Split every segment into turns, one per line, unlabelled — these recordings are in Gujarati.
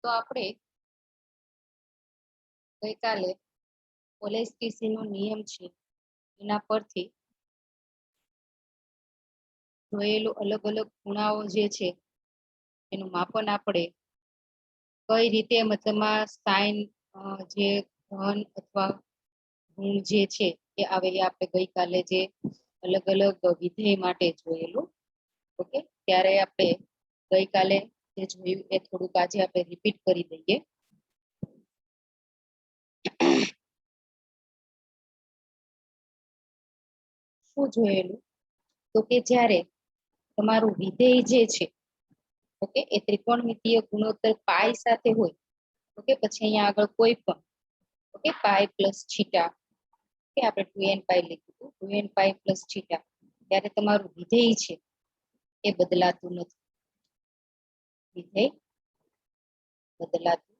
તો આપણે ગઈકાલે પોલેસ્ટીસી નો નિયમ છે એના પરથી જોયેલું અલગ અલગ ખૂણાઓ જે છે એનું માપન આપણે કઈ રીતે મતલબમાં સાઈન જે ધન અથવા ઋણ જે છે એ આવે એ આપણે ગઈકાલે જે અલગ અલગ વિધેય માટે જોયેલું. ઓકે, ત્યારે આપણે ગઈકાલે જે જોયું એ થોડુંક આજે આપણે રિપીટ કરી દઈએ. શું જોયેલું? તો કે જ્યારે તમારું વિધેય જે છે ઓકે એ ત્રિકોણમિતીય ગુણોત્તર પાઈ સાથે હોય, ઓકે, પછી અહીંયા આગળ કોઈ પણ ઓકે પાઈ પ્લસ થીટા કે આપણે 2n પાઈ લીધું 2n પાઈ પ્લસ થીટા, ત્યારે તમારું વિધેય છે એ બદલાતું નથી. વિધેય બદલાતું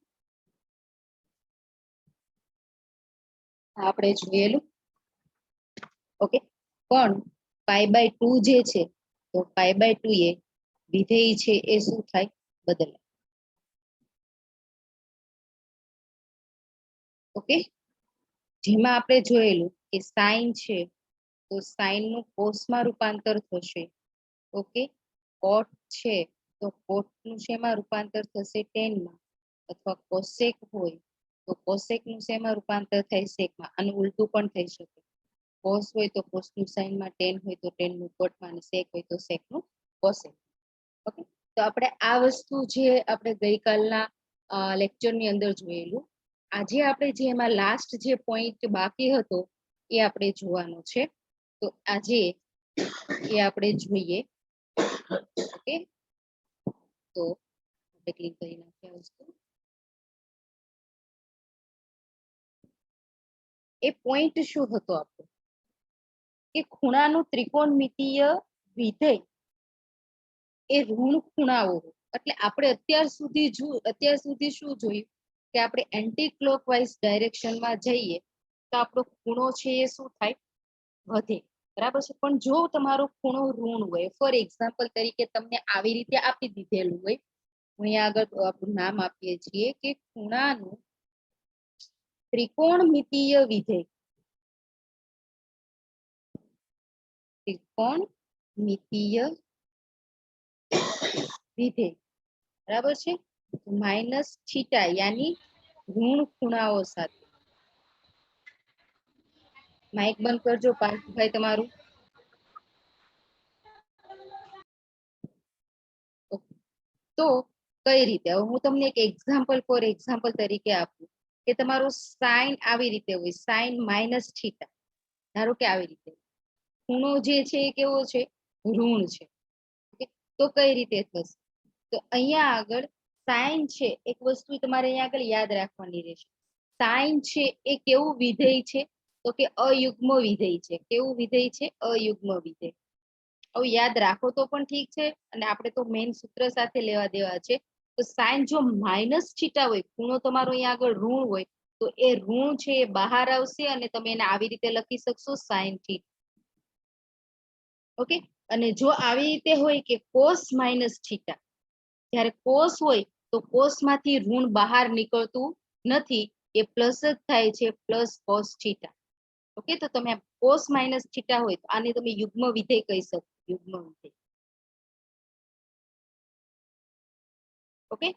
આપણે જોયેલું. ઓકે, પણ પાઈ બાય 2 જે છે તો પાઈ બાય 2 એ વિધેય છે એ શું થાય? બદલાય. ઓકે, જેમાં આપણે જોયેલું કે સાઈન છે તો સાઈન નું કોસમાં રૂપાંતર થશે. ઓકે, કોટ છે તો કોટ નું શેમાં રૂપાંતર થશે? ટેનમાં. અથવા કોસેક હોય તો કોસેક નું શેમાં રૂપાંતર થાય? સેકમાં. આનું ઉલટું પણ થઈ શકે. કોસ હોય તો કોસ નું સાઈનમાં, ટેન હોય તો ટેન નું કોટમાં, અને સેક હોય તો સેક નું કોસેક. ઓકે, તો આપણે આ વસ્તુ જે આપણે ગઈકાલના લેક્ચર ની અંદર જોયેલું, આજે આપણે જે એમાં લાસ્ટ જે પોઈન્ટ બાકી હતો એ આપણે જોવાનો છે. તો આજે એ આપણે જોઈએ. ઓકે, તો આપણે ક્લિક કરી નાખીએ વસ્તુ. એ પોઈન્ટ શું હતો આપણો? કે ખૂણાનું ત્રિકોણમિતીય વિધેય એ ઋણ ખૂણાઓ. એટલે આપણે અત્યાર સુધી શું જોયું કે આપણે એન્ટી ક્લોકવાઇઝ ડાયરેક્શનમાં જઈએ તો આપણો ખૂણો છે એ શું થાય? વધે. બરાબર છે. પણ જો તમારો ખૂણો ઋણ હોય, ફોર એક્ઝામ્પલ તરીકે તમને આવી રીતે આપી દીધેલું હોય, અહીંયા આગળ આપણું નામ આપીએ છીએ કે ખૂણાનું ત્રિકોણમિતીય વિધેય. ત્રિકોણમિતીય વિધેય બરાબર છે, માઇનસ થીટા યાની ઋણ ખૂણાઓ સાથે. માઇક બંધ કરજો પાર્થભાઈ તમારું. તો કઈ રીતે? હવે હું તમને એક એક્ઝામ્પલ ફોર એક્ઝામ્પલ તરીકે આપું કે તમારો સાઈન આવી રીતે હોય, સાઈન માઇનસ થીટા. ધારો કે આવી રીતે ખૂણો જે છે એ કેવો છે? ઋણ છે. તો કઈ રીતે થશે? તો અહીંયા આગળ સાઈન છે, એક વસ્તુ તમારે અહીંયા આગળ યાદ રાખવાની રહેશે. સાઈન છે એ કેવું વિધેય છે? તો કે અયુગ્મ વિધેય છે. કેવું વિધેય છે? અયુગ્મ વિધેય. હવે યાદ રાખો તો પણ ઠીક છે, અને આપણે તો મેઇન સૂત્ર સાથે લેવા દેવા છે. તો સાઈન જો માઇનસ થીટા હોય, ખૂણો તમારો અહીંયા આગળ ઋણ હોય, તો એ ઋણ છે એ બહાર આવશે અને તમે એને આવી રીતે લખી શકશો સાઈન થીટા. ઓકે, અને જો આવી રીતે હોય કે કોસ માઇનસ થીટા, જ્યારે કોસ હોય તો કોસ માંથી ઋણ બહાર નીકળતું નથી, એ પ્લસ જ થાય છે, પ્લસ કોસ થીટા. ઓકે, તો તમે કોસ માઇનસ થીટા હોય તો આને તમે યુગ્મ વિધેય કહી શકો. યુગ્મ વિધેય. ઓકે,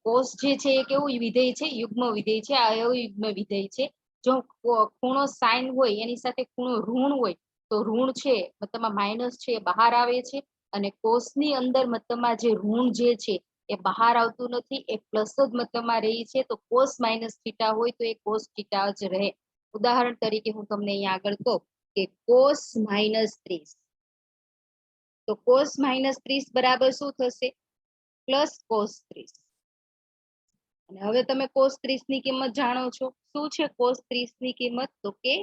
કોસ જે છે એ કેવું વિધેય છે? યુગ્મ વિધેય છે. આ યુગ્મ વિધેય છે. જો ખૂણો સાઈન હોય એની સાથે ખૂણો ઋણ હોય તો ઋણ છે મતલબમાં માઇનસ છે બહાર આવે છે, અને કોષની અંદર મતલબમાં જે ઋણ જે છે એ બહાર આવતું નથી, એ પ્લસ જ મતલબમાં રહી છે. તો કોસ માઇનસ થીટા હોય તો એ કોસ થીટા જ રહે. ઉદાહરણ તરીકે હું તમને અહીંયા આગળ કહું કે કોસ માઇનસ 30. તો કોસ માઇનસ 30 બરાબર શું થશે? Plus cos 30. અને હવે તમે કોસ 30 ની કિંમત જાણો છો. શું છે કોસ 30 ની કિંમત? તો કે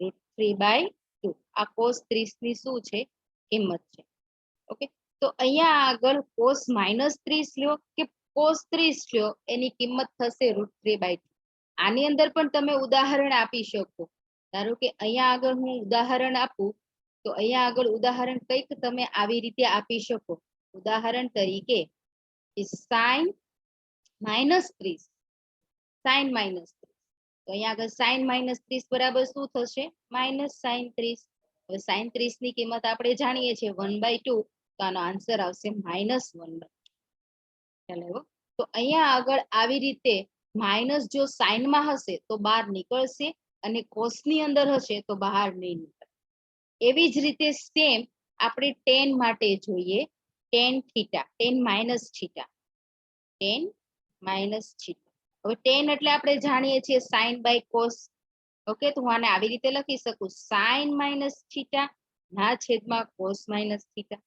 √3/2. આ કોસ 30 ની શું છે? કિંમત છે. ઓકે, તો અહીંયા આગળ કોસ માઇનસ 30 લ્યો કે કોસ 30 લ્યો, એની કિંમત થશે √3/2. આની અંદર પણ તમે ઉદાહરણ આપી શકો. ધારો કે અહીંયા આગળ હું ઉદાહરણ આપું તો અહીંયા આગળ ઉદાહરણ કંઈક તમે આવી રીતે આપી શકો. ઉદાહરણ તરીકે સાઈન -30 sin -30 તો અહીંયા આગળ sin -30 બરાબર શું થશે -sin 30 હવે sin 30 ની કિંમત આપણે જાણીએ છીએ 1/2 તો આનો આન્સર આવશે -1/2 ખ્યાલ આવ્યો તો અહીંયા આગળ આવી રીતે માઇનસ જો સાઇન માં હશે તો બહાર નીકળશે અને કોસ ની અંદર હશે તો બહાર નહીં નીકળે એવી જ રીતે સેમ આપણે tan માટે જોઈએ tan theta tan minus theta tan minus theta હવે tan એટલે આપણે જાણીએ છીએ sin બાય cos ઓકે તો હું આને આવી રીતે લખી શકું sin માઇનસ થીટા ના છેદમાં cos માઇનસ થીટા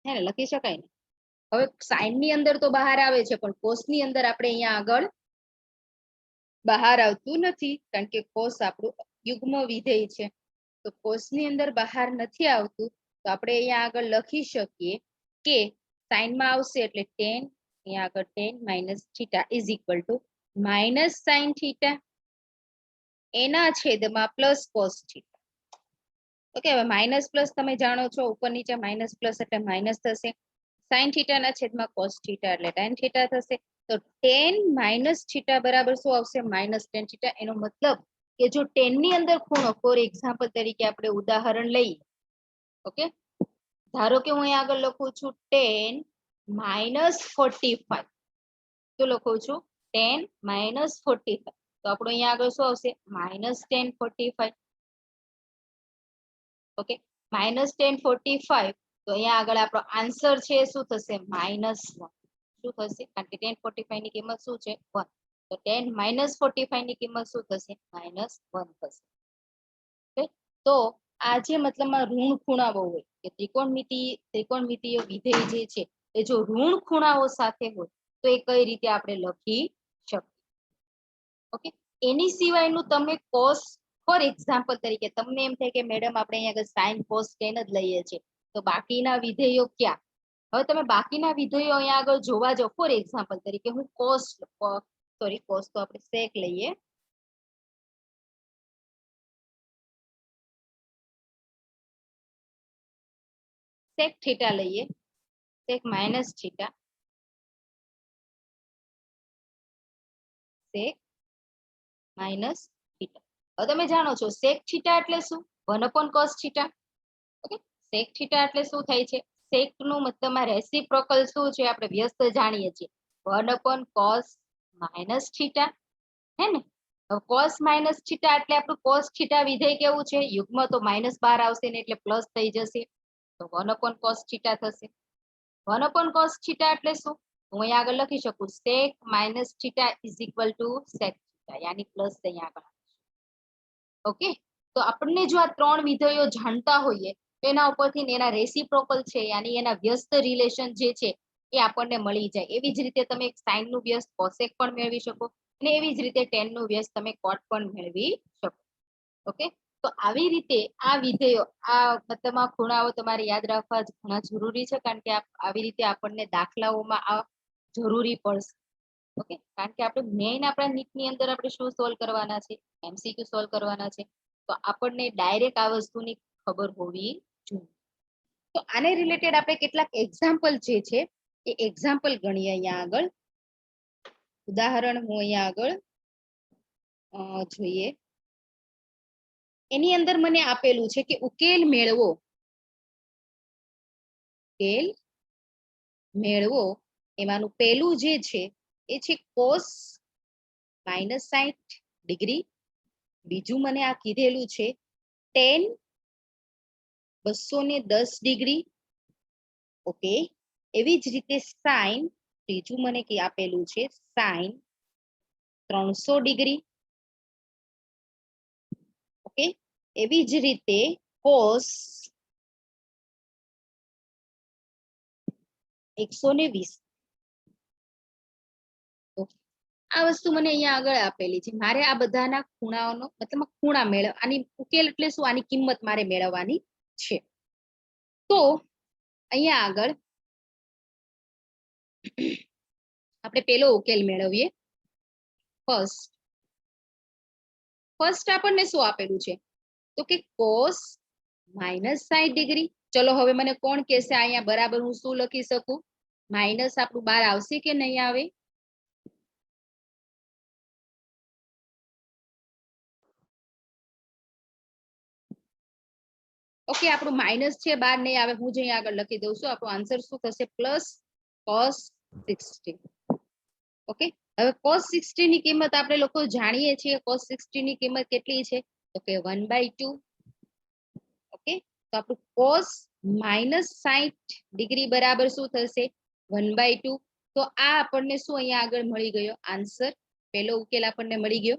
હે ને લખી શકાય ને હવે સાઇન ની અંદર તો બહાર આવે છે પણ કોસ ની અંદર આપણે અહીંયા આગળ બહાર આવતું નથી કારણ કે કોસ આપણું યુગ્મ વિધેય છે તો કોસ ની અંદર બહાર નથી આવતું તો આપણે અહીંયા આગળ લખી શકીએ કે સાઇન માં આવશે એટલે tan અહીંયા આગળ tan minus theta is equal two minus sine theta એના છેદમાં પ્લસ કોસ થીટા ઓકે હવે માઇનસ પ્લસ તમે જાણો છો ઉપર નીચે માઇનસ પ્લસ એટલે માઇનસ થશે સાઇન થીટા ના છેદમાં કોસ થીટા એટલે tan થીટા થશે તો tan માઇનસ થીટા બરાબર શું આવશે -tan થીટા એનો મતલબ કે જો tan ની અંદર ખૂણો ફોર એક્ઝામ્પલ તરીકે આપણે ઉદાહરણ લઈએ ઓકે ધારો કે હું અહીંયા આગળ લખું છું tan -45 તો લખું છું tan -45 તો આપણો અહીંયા આગળ શું આવશે -tan 45 ઓકે -tan 45 તો અહીંયા આગળ આપણો આન્સર છે શું થશે -1 શું થશે કારણ કે tan 45 ની કિંમત શું છે 1 તો tan -45 ની કિંમત શું થશે -1 થશે તો આ જે મતલબમાં ઋણ ખૂણાઓ હોય કે ત્રિકોણમિતિય વિધેય જે છે એ જો ઋણ ખૂણાઓ સાથે હોય તો એ કઈ રીતે આપણે લખી શકીએ ઓકે એની સિવાયનું તમે કોસ ફોર એક્ઝામ્પલ તરીકે તમને એમ થાય કે મેડમ આપણે અહીંયા આગળ સાઇન કોસ tan જ લઈએ છીએ તો બાકીના વિધેયો ક્યાં હવે તમે બાકીના વિધેયો અહીંયા આગળ જોવા જાઓ ફોર એક્ઝામ્પલ તરીકે હું કોસ તો આપણે સેક લઈએ સેક થીટા લઈએ સેક માઇનસ થીટા સેક માઇનસ થીટા હવે તમે જાણો છો સેક થીટા એટલે શું 1/cos થીટા ઓકે સેક થીટા એટલે શું થાય છે સેક નું મતલબમાં રેસિપ્રોકલ શું છે આપણે વ્યસ્ત જાણીએ છીએ 1/cos માઇનસ થીટા હે ને cos માઇનસ થીટા એટલે આપણું cos થીટા વિધેય કેવું છે યુગ્મ તો -12 આવશે ને એટલે પ્લસ થઈ જશે તો 1/cos થીટા થશે 1/cos થીટા એટલે શું હું અહીંયા આગળ લખી શકું sec minus theta is equal to sec theta યાની પ્લસ અહીંયા આગળ ઓકે તો આપણને જો આ ત્રણ વિધેયો જાણતા હોઈએ તો એના ઉપરથી એના રેસિપ્રોકલ છે યાની એના વ્યસ્ત રિલેશન જે છે એ આપણને મળી જાય એવી જ રીતે તમે સાઇન નું વ્યસ્ત કોસેક પણ મેળવી શકો અને એવી જ રીતે tan નું વ્યસ્ત તમે કોટ પણ મેળવી શકો ઓકે તો આવી રીતે આ વિધેયો આ મતલબ આ ખૂણાઓ તમારે યાદ રાખવા ઘણા જરૂરી છે કારણ કે આવી રીતે આપણને દાખલાઓમાં આ જરૂરી પડશે ઓકે કારણ કે આપણે મેઇન આપણા નીટ ની અંદર આપણે શું સોલ્વ કરવાના છે MCQ સોલ્વ કરવાના છે તો આપણને ડાયરેક્ટ આ વસ્તુની ખબર હોવી જોઈએ તો આને રિલેટેડ આપણે કેટલાક એક્ઝામ્પલ જે છે એ એક્ઝામ્પલ ગણીએ અહીંયા આગળ ઉદાહરણ હું અહીંયા આગળ જોઈએ એની અંદર મને આપેલું છે કે ઉકેલ મેળવો એમાંનું પહેલું જે છે એ છે cos -60 ડિગ્રી બીજું મને આ કીધેલું છે tan 210 ડિગ્રી ઓકે એવી જ રીતે sin ત્રીજું મને આપેલું છે sin 300 ડિગ્રી ઓકે એવી જ રીતે cos 120 આ વસ્તુ મને અહીંયા આગળ આપેલી છે મારે આ બધાના ખૂણાઓનો મતલબ ખૂણા મેળવ આની ઉકેલ એટલે શું આની કિંમત મારે મેળવવાની છે તો અહીંયા આગળ આપણે પેલો ઉકેલ મેળવીએ ફર્સ્ટ આપણને શું આપેલું છે તો કે cos -60 ડિગ્રી ચલો હવે મને કોણ કહેશે અહીંયા બરાબર હું શું લખી શકું માઇનસ આપણું બાર આવશે કે નહીં આવે? ઓકે, આપણું માઇનસ છે, બાર નહીં આવે. હું જ અહીંયા આગળ લખી દઉં છું. આપણો આન્સર શું થશે? Plus cos 60. ઓકે, હવે cos 60 ની કિંમત આપણે લોકો જાણીએ છીએ. cos 60 ની કિંમત કેટલી છે? તો કે 1/2. ઓકે, તો આપણું cos -60 ડિગ્રી બરાબર શું થશે? 1/2. તો આ આપણને શું અહીંયા આગળ મળી ગયો આન્સર? પહેલો ઉકેલ આપણને મળી ગયો.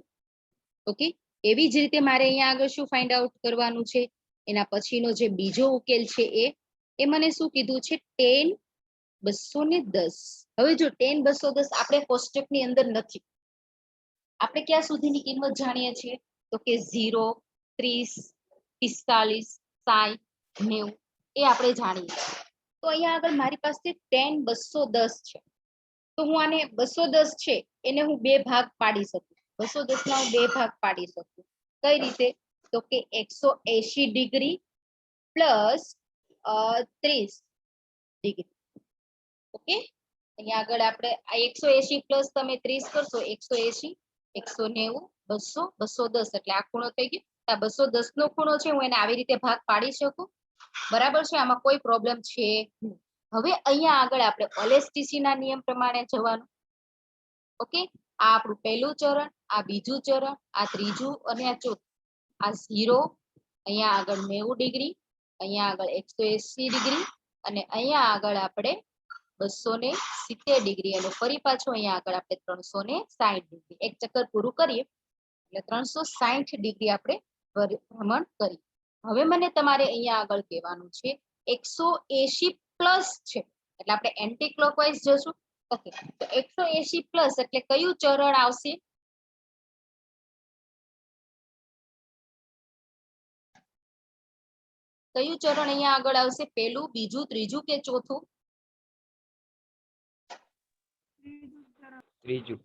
ઓકે, એવી જ રીતે મારે અહીંયા આગળ શું ફાઇન્ડ આઉટ કરવાનું છે? એના પછીનો જે બીજો ઉકેલ છે એ મને શું કીધું છે? tan 210. હવે જો tan 210 આપણે કોષ્ટકની અંદર નથી. આપણે ક્યાં સુધીની કિંમત જાણીએ છીએ? તો કે 0, 30, 45, 60, 90 એ આપણે જાણીએ છીએ. તો અહીંયા આગળ મારી પાસે tan 210 છે. તો હું આને 210 છે એને હું બે ભાગ પાડી શકું. 210 ના હું બે ભાગ પાડી શકું. કઈ રીતે? તો કે 180 ડિગ્રી પ્લસ 30 ડિગ્રી. ઓકે, અહીંયા આગળ આપણે આ 180 પ્લસ તમે 30 કરશો, 180, 190, 200, 210 એટલે આ ખૂણો થઈ ગયો. આ 210 નો ખૂણો છે, હું એને આવી રીતે ભાગ પાડી શકું. બરાબર છે, આમાં કોઈ પ્રોબ્લેમ છે નહીં. હવે અહીંયા આગળ આપણે ઓલેસ્ટીસી ના નિયમ પ્રમાણે જવાનું. ઓકે, આ આપણું પહેલું ચરણ, આ બીજું ચરણ, આ ત્રીજું અને આ ચોથું. આ 0, અહીંયા આગળ 90 ડિગ્રી, અહીંયા આગળ 180 ડિગ્રી અને અહીંયા આગળ આપણે 270 ડિગ્રી અને ફરી પાછું અહીંયા આગળ આપણે 360 ડિગ્રી. એક ચક્કર પૂરું કરીએ એટલે 360 ડિગ્રી આપણે ભ્રમણ કરી. હવે મને તમારે અહીંયા આગળ કહેવાનું છે 180 પ્લસ છે એટલે આપણે એન્ટી ક્લોકવાઇઝ જશું. ઓકે, તો 180 પ્લસ એટલે કયું ચરણ આવશે? કયું ચરણ અહીંયા આગળ આવશે? પહેલું, બીજું, ત્રીજું કે ચોથું?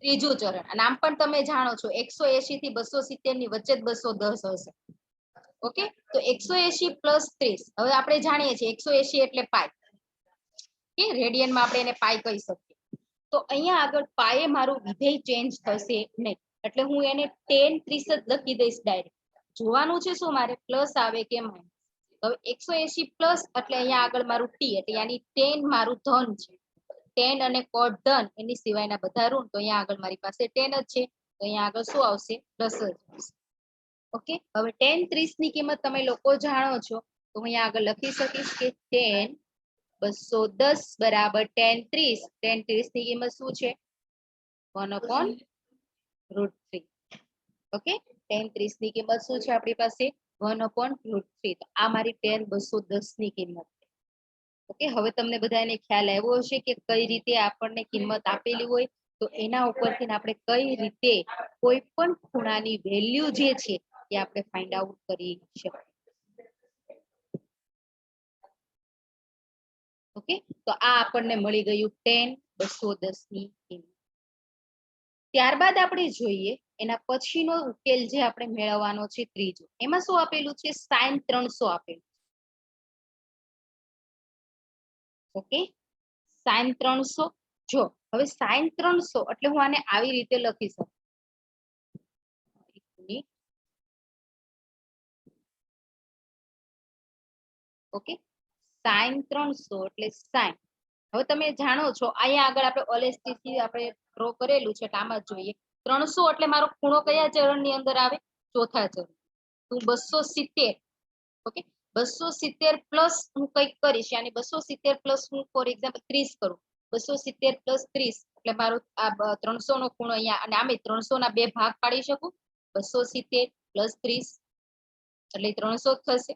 ત્રીજું ચરણ. નામ પણ તમે જાણો છો 180 થી 270 ની વચ્ચે જ 210 હશે. ઓકે, તો 180 પ્લસ 30. હવે આપણે જાણીએ છીએ 180 એટલે પાઈ. કે રેડિયનમાં આપણે એને પાઈ કહી શકીએ. તો અહીંયા આગળ પાયે મારું વિધેય ચેન્જ થશે નહીં એટલે હું એને tan 30 જ લખી દઈશ ડાયરેક્ટ. જોવાનું છે શું મારે? પ્લસ આવે કે માઇનસ. હવે 180 પ્લસ એટલે અહીંયા આગળ મારું t એટલે યાની tan મારું ધન છે. tan અને cot ધન એની સિવાયના બધા ઋણ. તો અહીંયા આગળ મારી પાસે tan જ છે, તો અહીંયા આગળ શું આવશે? પ્લસ જ આવશે. ઓકે, હવે tan 30 ની કિંમત તમે લોકો જાણો છો, તો અહીંયા આગળ લખી શકીશ કે tan 210 બરાબર tan 30. tan 30 ની કિંમત શું છે? 1/√3. ઓકે, tan 30 ની કિંમત શું છે આપણી પાસે? 1/√3. તો આ મારી tan 210 ની કિંમત. ઓકે, હવે તમને બધાને ખ્યાલ આવ્યો હશે કે કઈ રીતે આપણને કિંમત આપેલી હોય તો એના ઉપરથી આપણે કઈ રીતે કોઈ પણ ખૂણાની વેલ્યુ જે છે એ આપણે ફાઇન્ડ આઉટ કરી શકીએ. ઓકે, તો આ આપણને મળી ગયું tan 210 ની કિંમત. ત્યારબાદ આપણે જોઈએ એના પછીનો ઉકેલ જે આપણે મેળવવાનો છે ત્રીજો. એમાં શું આપેલું છે? sin 300 આપેલું. Okay, sin 300. જો હવે sin 300 એટલે હું આને આવી રીતે લખી શકું. ઓકે, sin 300 એટલે sin. હવે તમે જાણો છો અહીંયા આગળ આપણે ઓલેસ્ટીસી આપણે ડ્રો કરેલું છે, આમ જ જોઈએ. 300 એટલે મારો ખૂણો કયા ચરણની અંદર આવે? ચોથા ચરણ. હું 270. ઓકે, 270 પ્લસ હું કંઈક કરીશ, યાની 270 પ્લસ હું ફોર એક્ઝામ્પલ 30 કરું. 270 પ્લસ 30 એટલે મારો આ 300 નો ખૂણો અહીંયા, અને આમે 300 ના બે ભાગ પાડી શકું. 270 પ્લસ 30 એટલે 300 થશે.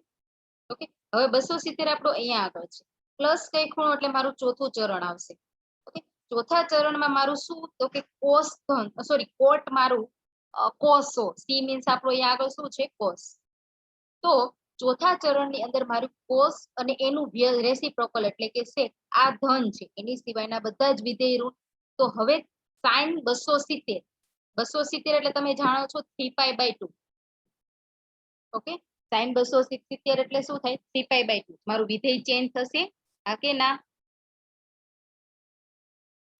ઓકે, હવે 270 આપણો અહીંયા આગળ છે, પ્લસ કઈ ખૂણો એટલે મારું ચોથું ચરણ આવશે. ઓકે, ચોથા ચરણમાં મારું શું? તો કે કોસ ધન, સોરી કોટ મારું કોસો. સી મીન્સ આપણો અહીંયા આગળ શું છે? કોસ. તો ચોથા ચરણની અંદર મારું કોસ અને એનું રેસિપ્રોકલ એટલે કે સેક આ ધન છે, એની સિવાયના બધા જ વિધેય ઋણ. તો હવે sin 270. 270 એટલે તમે જાણો છો 3π/2. ઓકે, sin 270 એટલે શું થાય? 3π/2. મારું વિધેય ચેન્જ થશે, હા કે ના?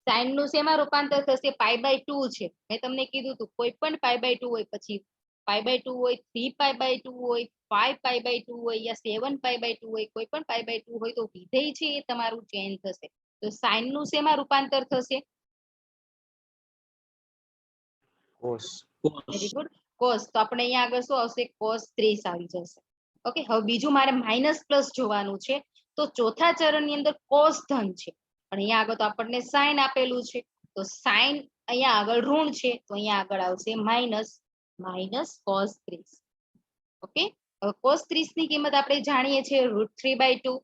સાઈન નું શેમાં રૂપાંતર થશે? π/2 છે. મેં તમને કીધું હતું કોઈ પણ π/2 હોય, પછી π/2 હોય, 3π/2 હોય, 5π/2 હોય યા 7π/2 હોય, કોઈ પણ π/2 હોય તો વિધેય છે એ તમારું ચેન્જ થશે. તો સાઈન નું શેમાં રૂપાંતર થશે?
કોસ.
Very good, cos. તો આપણે અહીંયા આગળ શું આવશે? cos 30 આવી જશે. ઓકે, હવે બીજું મારે માઇનસ પ્લસ જોવાનું છે. તો ચોથા ચરણની અંદર કોસ ધન છે, પણ અહીંયા આગળ તો આપણને સાઈન આપેલું છે. તો સાઈન અહીંયા આગળ ઋણ છે, તો અહીંયા આગળ આવશે માઇનસ, માઇનસ cos 30. ઓકે, હવે cos 30 ની કિંમત આપણે જાણીએ છીએ √3/2.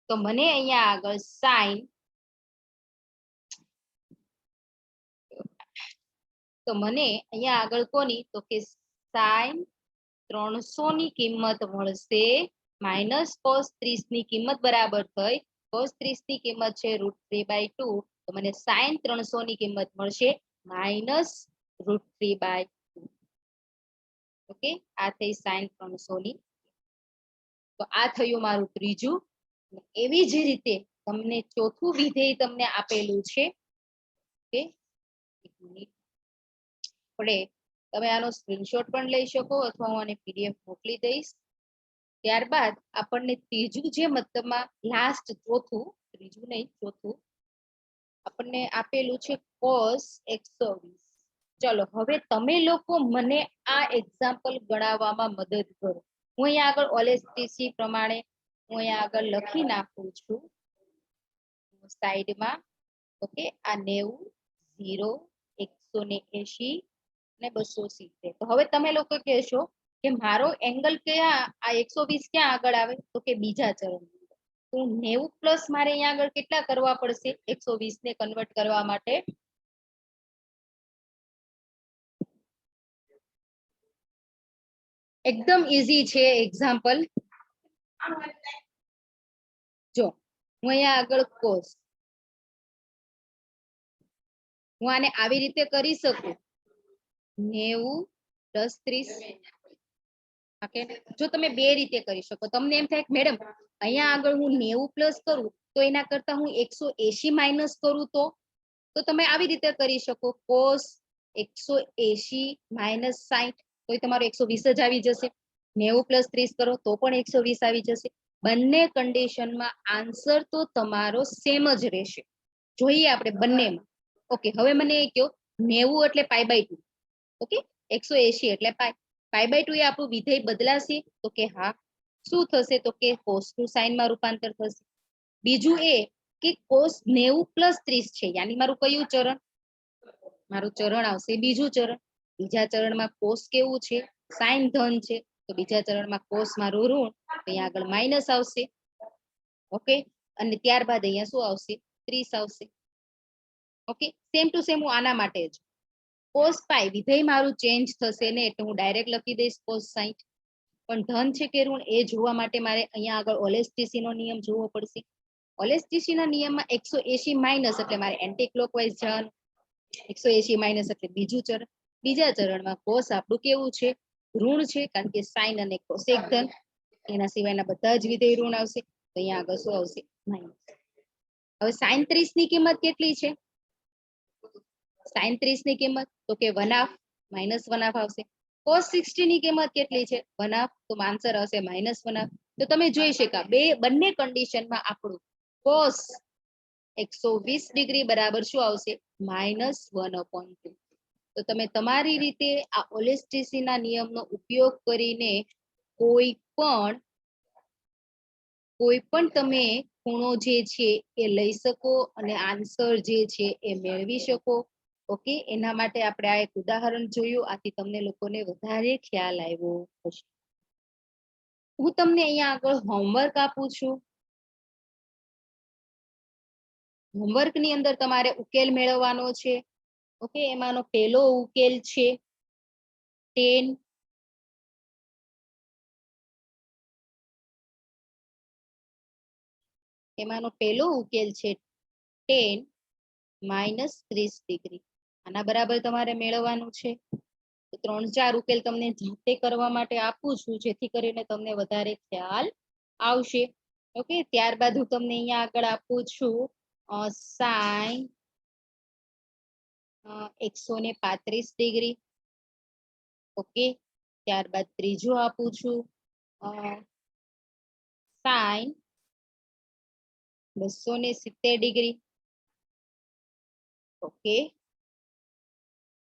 તો મને અહીંયા આગળ સાઈન, તો મને અહીંયા આગળ કોની? તો કે સાઈન 300 ની કિંમત મળશે માઇનસ cos 30 ની કિંમત બરાબર થઈ. cos 30 ની કિંમત છે √3/2, તો મને સાઈન 300 ની કિંમત મળશે માઇનસ √3/2. ઓકે, આ થઈ સાઈન 300 ની. તો આ થયું મારું ત્રીજું. એવી જ રીતે તમને ચોથું વિધેય તમને આપેલું છે. ઓકે, એક મિનિટ. તમે આનો સ્ક્રીનશોટ પણ લઈ શકો, અથવા હું આને પીડીએફ મોકલી દઈશ. ત્યારબાદ આપણને ત્રીજું જે મતલબમાં લાસ્ટ ચોથું, ત્રીજું નહીં ચોથું આપણને આપેલું છે cos 120. ચલો હવે તમે લોકો મને આ એક્ઝામ્પલ ગણાવવામાં મદદ કરો. હું અહીંયા આગળ ઓલેસ્ટીસી પ્રમાણે હું અહીંયા આગળ લખી નાખું છું સાઈડમાં. ઓકે, આ 90, 0, 180 અને 270. તો હવે તમે લોકો કહેશો કે મારો એંગલ ક્યાં, આ 120 ક્યાં આગળ આવે? તો કે બીજા ચરણ. તો 90 પ્લસ મારે અહીંયા આગળ કેટલા કરવા પડશે 120 ને કન્વર્ટ કરવા માટે? એકદમ ઈઝી છે એક્ઝામ્પલ. જો હું અહીંયા આગળ કોસ, હું આને આવી રીતે કરી શકું 90 પ્લસ 30. ઓકે, જો તમે બે રીતે કરી શકો. તમને એમ થાય કે મેડમ અહીંયા આગળ હું 90 પ્લસ કરું તો એના કરતા હું 180 માઇનસ કરું તો તમે આવી રીતે કરી શકો cos 180 માઇનસ 60, તો તમારો 120 જ આવી જશે. 90 પ્લસ 30 કરો તો પણ 120 આવી જશે. બંને કન્ડિશનમાં આન્સર તો તમારો સેમ જ રહેશે. જોઈએ આપણે બંનેમાં. ઓકે, હવે મને એ કહો 90 એટલે π/2. ઓકે, 180 એટલે π/2 એ આપણું વિધેય બદલાશે? તો કે હા. શું થશે? તો કે cos નું sin માં રૂપાંતર થશે. બીજું એ કે cos 90 પ્લસ 30 છે, યાની મારું કયું ચરણ? મારું ચરણ આવશે બીજું ચરણ. બીજા ચરણમાં cos કેવું છે? sin ધન છે. તો બીજા ચરણમાં cos મારું ઋણ, તો અહીંયા આગળ માઇનસ આવશે. ઓકે, અને ત્યારબાદ અહીંયા શું આવશે? 30 આવશે. ઓકે, સેમ ટુ સેમ હું આના માટે જ cos π વિધેય મારું ચેન્જ થશે ને, એટલે હું ડાયરેક્ટ લખી દઈશ cos 60. પણ ધન છે કે ઋણ એ જોવા માટે મારે અહીંયા આગળ ઓલેસ્ટીસી નો નિયમ જોવો પડશે. ઓલેસ્ટીસી ના નિયમમાં 180 માઇનસ એટલે મારે એન્ટી ક્લોકવાઇઝ જવાનું. 180 માઇનસ એટલે બીજું ચરણ. બીજા ચરણમાં cos આપણું કેવું છે? ઋણ છે, કારણ કે sin અને cosec ધન. એના સિવાયના બધા જ વિધેય ઋણ આવશે. તો અહીંયા આગળ શું આવશે? માઇનસ. હવે sin 30 ની કિંમત કેટલી છે? sin 30 ની કિંમત તો કે 1/2, માઇનસ 1/2 આવશે. cos 60 ની કિંમત કેટલી છે? 1/2, તો આન્સર આવશે માઇનસ 1/2. તો તમે જોઈ શકો બંને કન્ડિશનમાં આપણું cos 120 ડિગ્રી બરાબર શું આવશે? -1/2. તો તમે તમારી રીતે આ ઓલેસ્ટીસી ના નિયમનો ઉપયોગ કરીને કોઈ પણ તમે ખૂણો જે છે એ લઈ શકો અને આન્સર જે છે એ મેળવી શકો. ઓકે, એના માટે આપણે આ એક ઉદાહરણ જોયું. આથી તમને લોકોને વધારે ખ્યાલ આવ્યો હશે. હું તમને અહીંયા આગળ હોમવર્ક આપું છું. હોમવર્ક ની અંદર તમારે ઉકેલ મેળવવાનો છે. ઓકે, એમાંનો પહેલો ઉકેલ છે 10 એમાંનો પહેલો ઉકેલ છે 10 માઇનસ 30 ડિગ્રી. આના બરાબર તમારે મેળવવાનું છે. 3-4 ઉકેલ તમને જાતે કરવા માટે આપું છું, જેથી કરીને તમને વધારે ખ્યાલ આવશે. ઓકે, ત્યારબાદ હું તમને અહીંયા આગળ આપું છું sin 135 ડિગ્રી. ઓકે, ત્યારબાદ ત્રીજો આપું છું સાઈન 270 ડિગ્રી. ઓકે,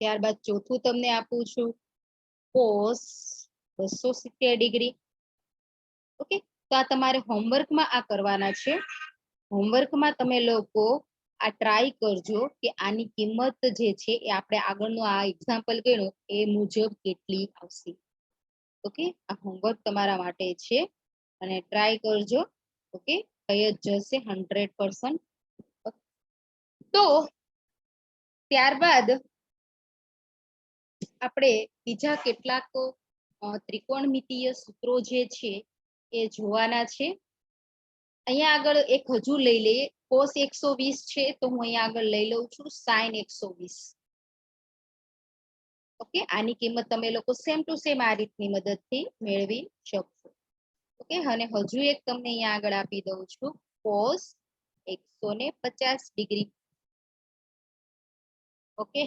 ત્યારબાદ ચોથું તમને આપું છું કોસ 270 ડિગ્રી. ઓકે, તો આ તમારે હોમવર્કમાં આ કરવાના છે. હોમવર્કમાં તમે લોકો આ ટ્રાય કરજો કે આની કિંમત જે છે એ આપણે આગળનું આ એક્ઝામ્પલ ગણ્યું એ મુજબ કેટલી આવશે. ઓકે, આ હોમવર્ક તમારા માટે છે અને ટ્રાય કરજો. ઓકે, થઈ જ જશે 100%. તો ત્યારબાદ આપણે બીજા કેટલાક ત્રિકોણમિતીય સૂત્રો જે છે એ જોવાના છે. અહીંયા આગળ એક હજુ લઈ લઈએ. કોસ 120 છે તો હું અહીંયા આગળ લઈ લઉં છું સાઈન 120. ઓકે, આની કિંમત તમે લોકો સેમ ટુ સેમ આ રીતની મદદથી મેળવી શકશો. ઓકે, અને હજુ એક તમને અહીંયા આગળ આપી દઉં છું કોસ 150 ડિગ્રી. ઓકે,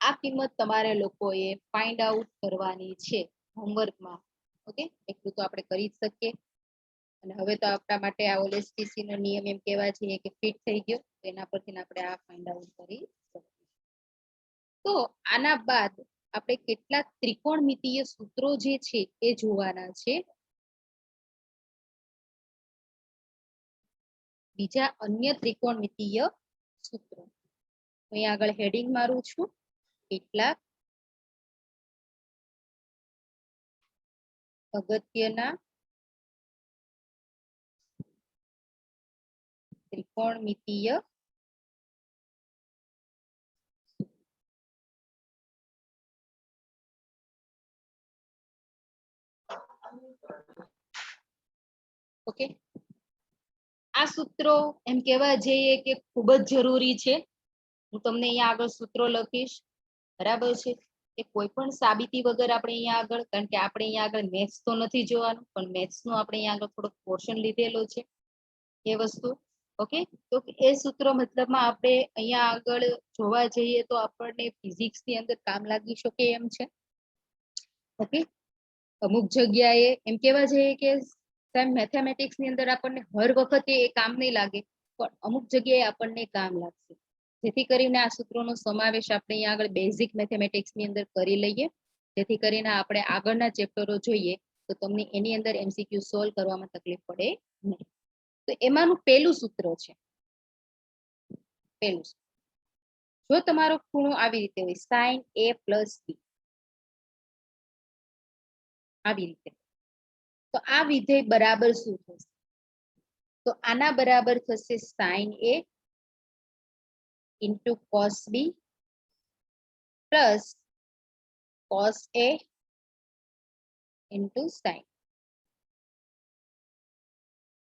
આ કિંમત તમારે લોકોએ ફાઇન્ડ આઉટ કરવાની છે હોમવર્કમાં. ઓકે, એટલું તો આપણે કરી જ શકીએ. અને હવે તો આપણા માટે આ ઓએસટીસી નો નિયમ એમ કહેવા છે કે ફિટ થઈ ગયો. એના પરથી આપણે આ ફાઇન્ડ આઉટ કરી શકીએ. તો આના બાદ આપણે કેટલાક ત્રિકોણમિતીય સૂત્રો જે છે એ જોવાના છે. બીજા અન્ય ત્રિકોણમિતીય સૂત્રો અહીંયા આગળ હેડિંગ મારું છું. કેટલાક અગત્યના ત્રિકોણમિતીય ઓકે, આ સૂત્રો એમ કહેવા જઈએ કે ખૂબ જ જરૂરી છે. હું તમને અહીંયા આગળ સૂત્રો લખીશ, બરાબર છે. એ કોઈ પણ સાબિતી વગર આપણે અહીંયા આગળ, કારણ કે આપણે અહીંયા આગળ મેથ્સ તો નથી જોવાનું, પણ મેથ્સ નું આપણે અહીંયા આગળ થોડોક પોર્શન લીધેલો છે એ વસ્તુ. ઓકે, તો એ સૂત્રો મતલબમાં આપણે અહીંયા આગળ જોવા જઈએ તો આપણને ફિઝિક્સ ની અંદર કામ લાગી શકે એમ છે. ઓકે, અમુક જગ્યાએ એમ કહેવા જઈએ કે મેથેમેટિક્સ ની અંદર આપણને હર વખતે એ કામ નહીં લાગે, પણ અમુક જગ્યાએ આપણને કામ લાગશે. જેથી કરીને આ સૂત્રોનો સમાવેશ આપણે અહીંયા આગળ બેઝિક મેથેમેટિક્સ ની અંદર કરી લઈએ, જેથી કરીને આપણે આગળના ચેપ્ટરો જોઈએ તો તમને એની અંદર એમસીક્યુ સોલ્વ કરવામાં તકલીફ પડે નહીં. તો એમાંનું પહેલું સૂત્ર છે, પહેલું જો તમારો ખૂણો આવી રીતે હોય સાઈન a પ્લસ બી, આવી રીતે, તો આ વિધેય બરાબર શું થશે? તો આના બરાબર થશે sine a into cos B plus cos a into sine.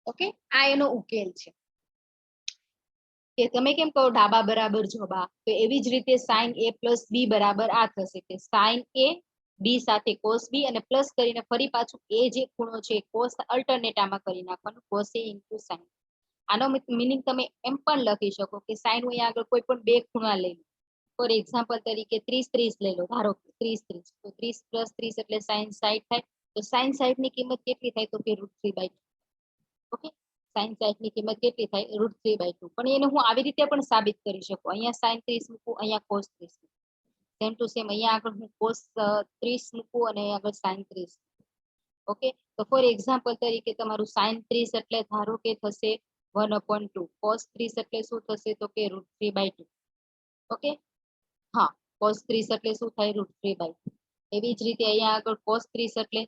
Okay, આ એનો ઉકેલ છે. કે તમે કેમ કહો ડાબા બરાબર જબા, તો એવી જ રીતે સાઈન a પ્લસ બી બરાબર આ થશે કે સાઈન a બી સાથે કોસ બી અને પ્લસ કરીને ફરી પાછું એ જે ખૂણો છે કોસ અલ્ટરનેટ આમાં કરી નાખવાનું, કોસ a ઇન્ટુ સાઈન. આનો મીનિંગ તમે એમ પણ લખી શકો કે સાઈન હું અહીંયા આગળ કોઈ પણ બે ખૂણા લઈ લો. ફોર એક્ઝામ્પલ તરીકે 30-30 લઈ લો, ધારો કે 30-30, તો 30 પ્લસ 30 એટલે સાઈન 60 થાય. તો સાઈન 60 ની કિંમત કેટલી થાય? તો કે √3/2. ઓકે, સાઈન 60 ની કિંમત કેટલી થાય? √3/2. પણ એને હું આવી રીતે પણ સાબિત કરી શકું. અહીંયા સાઈન 30 મૂકું, અહીંયા કોસ 30. સેમ ટુ સેમ અહીંયા આગળ હું કોસ 30 મૂકું અને આગળ સાઈન 30. ઓકે, તો ફોર એક્ઝામ્પલ તરીકે તમારું સાઈન 30 એટલે ધારો કે થશે 1/2. કોસ 30 એટલે શું થશે? તો કે √3/2. ઓકે, હા, કોસ 30 એટલે શું થાય? √3/2. એવી જ રીતે અહીંયા આગળ કોસ 30 એટલે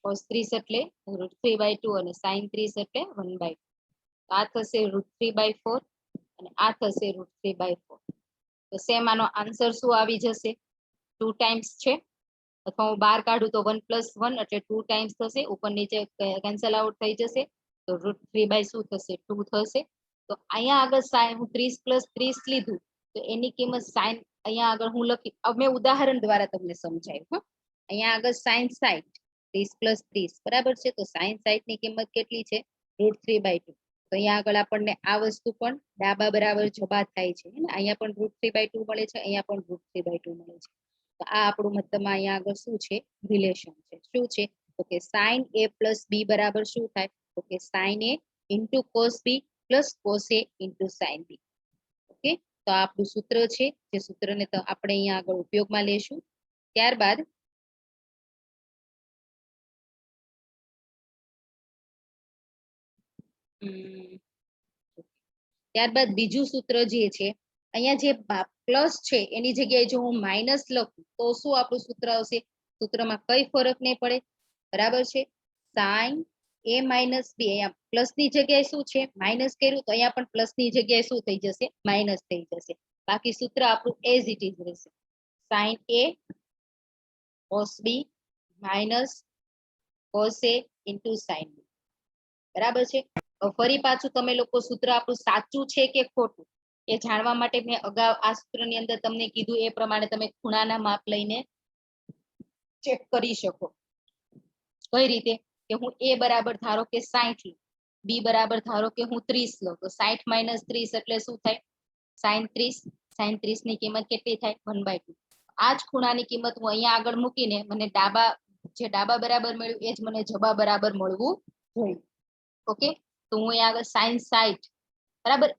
√3/2 અને સાઈન 30 એટલે 1/2. આ થશે √3/4 અને આ થશે √3/4. તો સેમ આનો આન્સર શું આવી જશે? 2 ટાઈમ્સ છે, અથવા હું બહાર કાઢું તો 1 + 1 એટલે 2 ટાઈમ્સ થશે. ઉપર નીચે કેન્સલ આઉટ થઈ જશે, તો √3/2 શું થશે? 2 થશે. તો અહીંયા આગળ સાઈન હું 30 + 30 લીધું, તો એની કિંમત સાઈન અહીંયા આગળ હું લખી, મેં ઉદાહરણ દ્વારા તમને સમજાયું. અહીંયા આગળ સાઈન 60, 30 + 30 બરાબર છે. તો સાઈન 60 ની કિંમત કેટલી છે? √3/2. તો અહીંયા આગળ આપણને આ વસ્તુ પણ ડાબા બરાબર જબા થાય છે હે ને અહીંયા પણ √3/2 મળે છે અહીંયા પણ √3/2 મળે છે તો આ આપણું મતલબ અહીંયા આગળ શું છે રિલેશન છે શું છે તો કે sin a + b બરાબર શું થાય તો કે sin a * cos b + cos a * sin b okay તો આ આપણું સૂત્ર છે જે સૂત્રને તો આપણે અહીંયા આગળ ઉપયોગમાં લેશું ત્યારબાદ ત્યારબાદ બીજું સૂત્ર જે છે અહીંયા જે પ્લસ છે એની જગ્યાએ જો હું માઇનસ લખું તો શું આપણું સૂત્ર આવશે સૂત્રમાં કઈ ફરક નહીં પડે બરાબર છે sin a - b અહીંયા પ્લસ ની જગ્યાએ શું છે માઇનસ કર્યું તો અહીંયા પણ પ્લસ ની જગ્યાએ શું થઈ જશે માઇનસ થઈ જશે બાકી સૂત્ર આપણું એઝ ઇટ ઇઝ રહેશે sin a cos b minus cos a into sin b બરાબર છે ફરી પાછું તમે લોકો સૂત્ર આપણું સાચું છે કે ખોટું એ જાણવા માટે મેં અગાઉ આ સૂત્રની અંદર તમને કીધું એ પ્રમાણે તમે ખૂણાના માપ લઈને ચેક કરી શકો કઈ રીતે કે હું a બરાબર ધારો કે 60 લઉં b બરાબર ધારો કે હું 30 લઉં તો 60 - 30 એટલે શું થાય sin 30 ની કિંમત કેટલી થાય 1/2 આ જ ખૂણાની કિંમત હું અહીંયા આગળ મૂકીને મને ડાબા બરાબર મળ્યું એ જ મને જબા બરાબર મળવું જોઈએ ઓકે તો હું અહીંયા આગળ sin 60 બરાબર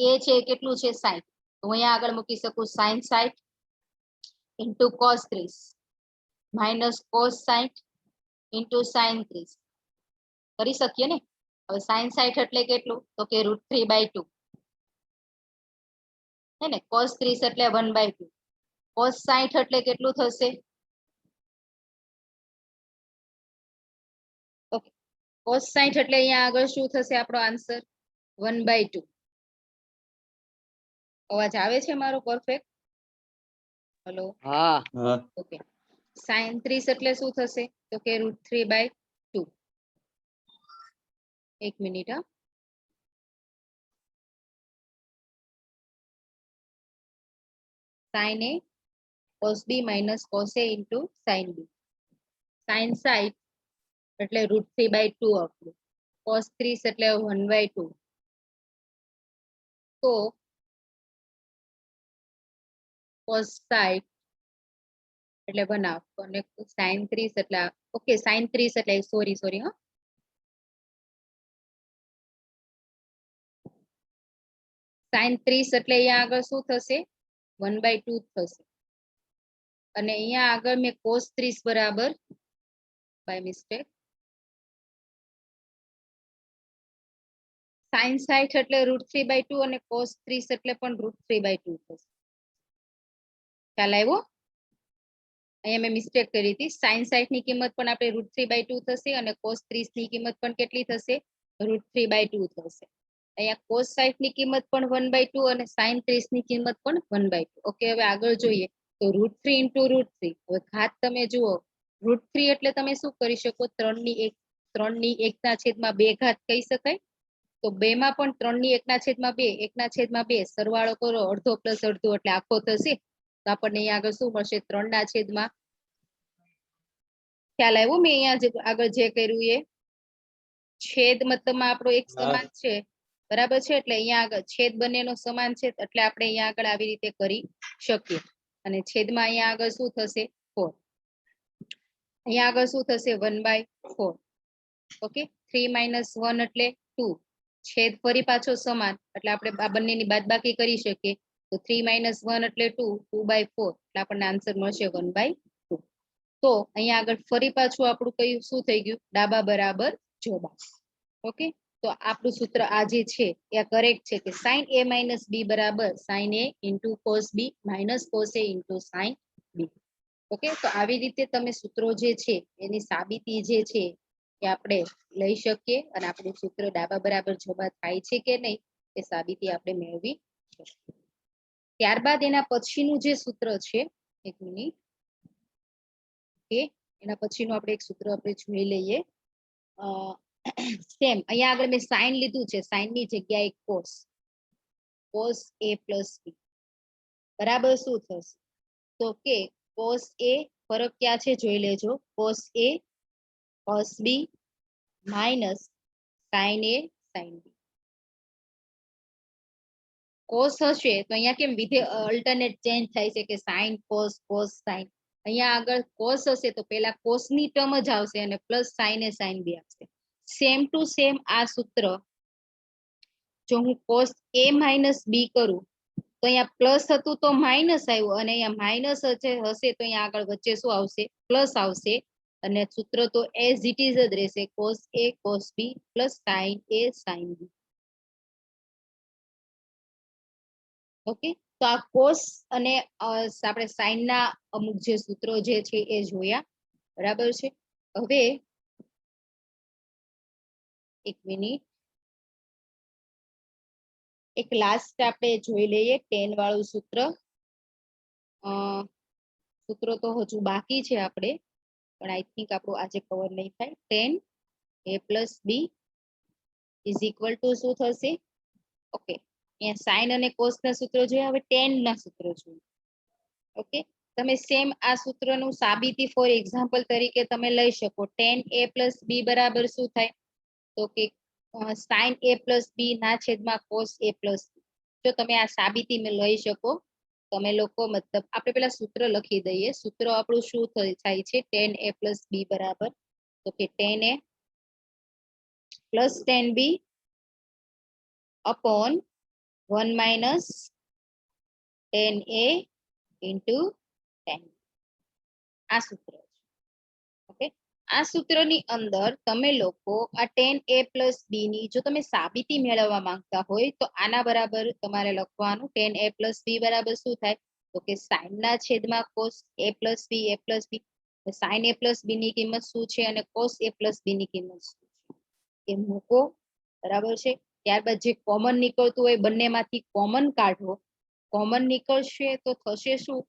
એ છે કેટલું છે 60 તો હું અહીંયા આગળ મૂકી શકું sin 60 * cos 30 minus cos 60 * sin 30 કરી શકીએ ને હવે sin 60 એટલે કેટલું તો કે √3/2 હે ને cos 30 એટલે 1/2 cos 60 એટલે કેટલું થશે ઓકે cos 60 એટલે અહીંયા આગળ શું થશે આપણો આન્સર 1/2 અવાજ આવે છે મારો પરફેક્ટ હેલો
હા
ઓકે sin 30 એટલે શું થશે તો કે √3/2 એક મિનિટ હા sin a cos b minus cos a into sin b sin 60 એટલે √3/2 આપણું cos 30 એટલે 1/2 તો cos 60 એટલે બનાવ અને sin 30 એટલે ઓકે sin 30 એટલે સોરી હા sin 30 એટલે અહીંયા આગળ શું થશે 1/2 થશે અને અહીંયા આગળ મેં cos 30 બરાબર બાય મિસ્ટેક sin 60 એટલે √3/2 અને cos 30 એટલે પણ √3/2 થશે ખ્યાલ આવ્યો અહીંયા મેં મિસ્ટેક કરી હતી sin 60 ની કિંમત પણ આપણે √3/2 થશે અને cos 30 ની કિંમત પણ કેટલી થશે √3/2 થશે અહીંયા cos 60 ની કિંમત પણ 1/2 અને sin 30 ની કિંમત પણ 1/2 ઓકે હવે આગળ જોઈએ તો √3 * √3 હવે ઘાત તમે જુઓ √3 એટલે તમે શું કરી શકો 3/1/2 ઘાત કહી શકાય તો 2 માં પણ 3/1/2 1/2 સરવાળો કરો અડધો પ્લસ અડધો એટલે આખો થશે તો આપણને અહીંયા આગળ શું મળશે 3/, ખ્યાલ આવ્યો મેં અહીંયા આગળ જે કર્યું એ છેદ મતલબમાં આપણો એક સમાન છે બરાબર છે એટલે અહીંયા આગળ છેદ બંનેનો સમાન છે એટલે આપણે અહીંયા આગળ આવી રીતે કરી શકીએ અને છેદમાં અહીંયા આગળ શું થશે 4 અહીંયા આગળ શું થશે 1/4 ઓકે 3 - 1 એટલે 2 છેદ ફરી પાછો સમાન એટલે આપણે આ બંનેની બાદબાકી કરી શકીએ તો 3 - 1 એટલે 2 2/4 એટલે આપણને આન્સર મળશે 1/2 તો અહીંયા આગળ ફરી પાછું આપણું કયું શું થઈ ગયું ડાબા બરાબર જબા ઓકે તો આપણું સૂત્ર આ જે છે એ કરેક્ટ છે કે sin a - b બરાબર sin a * cos b minus cos a * sin b okay તો આવી રીતે તમે સૂત્રો જે છે એની સાબિતી જે છે એ આપણે લઈ શકીએ અને આપણું સૂત્ર ડાબા બરાબર જબા થાય છે કે નહીં એ સાબિતી આપણે મેળવી શકીએ ત્યારબાદ એના પછીનું જે સૂત્ર છે એક મિનિટ ઓકે એના પછીનું આપણે એક સૂત્ર આપણે જોઈ લઈએ સેમ અહીંયા આગળ મેં સાઇન લીધું છે સાઇન ની જગ્યાએ cos a + b બરાબર શું થશે તો કે cos a ફરક ક્યાં છે જોઈ લેજો cos a cos b minus sin a sin b cos હશે તો અહીંયા કેમ વિધેય અલ્ટરનેટ ચેન્જ થાય છે કે સાઇન કોસ કોસ સાઇન. અહીંયા આગળ કોસ હશે તો પેલા કોસ ની ટર્મ જ આવશે અને plus sine A sine B આવશે. સેમ ટુ સેમ આ સૂત્ર જો હું કોસ a માઇનસ બી કરું તો અહીંયા પ્લસ હતું તો માઇનસ આવ્યું અને અહીંયા માઇનસ હશે તો અહીંયા આગળ વચ્ચે શું આવશે પ્લસ આવશે અને સૂત્ર તો એઝ ઇટ ઇઝ જ રહેશે cos a cos b plus sine a sine B. Okay, તો આ કોસ અને આપણે સાઇન ના અમુક જે સૂત્રો જે છે એ જોયા, બરાબર છે. હવે એક મિનિટ, એક લાસ્ટ આપણે જોઈ લઈએ ટેન વાળું સૂત્ર. સૂત્રો તો હજુ બાકી છે આપણે, પણ આઈ થિંક આપણું આજે કવર નહીં થાય. Tan a plus B is equal to શું થશે? ઓકે, અહીંયા સાઇન અને કોસ ના સૂત્રો જોયા, હવે ટેન ના સૂત્રો જોઈએ. ઓકે, તમે સેમ આ સૂત્રનું સાબિતી ફોર એક્ઝામ્પલ તરીકે તમે લઈ શકો. ટેન a પ્લસ બી બરાબર શું થાય? તો કે સાઇન a પ્લસ બી ના છેદમાં કોસ a પ્લસ બી. જો તમે આ સાબિતી મેં લઈ શકો તમે લોકો, મતલબ આપણે પેલા સૂત્ર લખી દઈએ. સૂત્ર આપણું શું થાય છે? ટેન a પ્લસ બી બરાબર તો કે tan a plus tan B upon 1 minus tan a into tan. આ સૂત્ર છે. ઓકે, આ સૂત્રની અંદર તમે લોકો આ ટેન a પ્લસ બી ની જો તમે સાબિતી મેળવવા માંગતા હોય તો આના બરાબર તમારે લખવાનું. ટેન a પ્લસ બી બરાબર શું થાય? તો કે સાઇન ના છેદમાં cos a plus B a plus B. Sine a plus B ની કિંમત શું છે અને કોસ a પ્લસ બી ની કિંમત શું છે એ મૂકો, બરાબર છે. ત્યારબાદ જે કોમન નીકળતું હોય બંનેમાંથી કોમન કાઢો. કોમન નીકળશે તો થશે શું?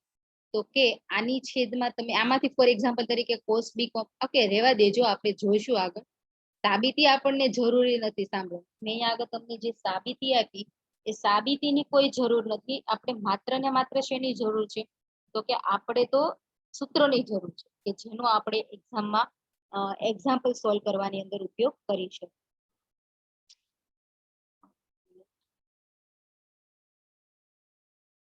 તો કે આની છેદમાં તમે આમાંથી ફોર એક્ઝામ્પલ તરીકે કોસ બી ઓકે રેવા દેજો, આપણે જોઈશું આગળ. સાબિતી આપણને જરૂરી નથી. સાંભળો, મેં અહીંયા આગળ તમને જે સાબિતી આપી એ સાબિતીની કોઈ જરૂર નથી. આપણે માત્ર ને માત્ર શેની જરૂર છે? તો કે આપણે તો સૂત્રોની જરૂર છે કે જેનો આપણે એક્ઝામમાં એક્ઝામ્પલ સોલ્વ કરવાની અંદર ઉપયોગ કરી શકીએ.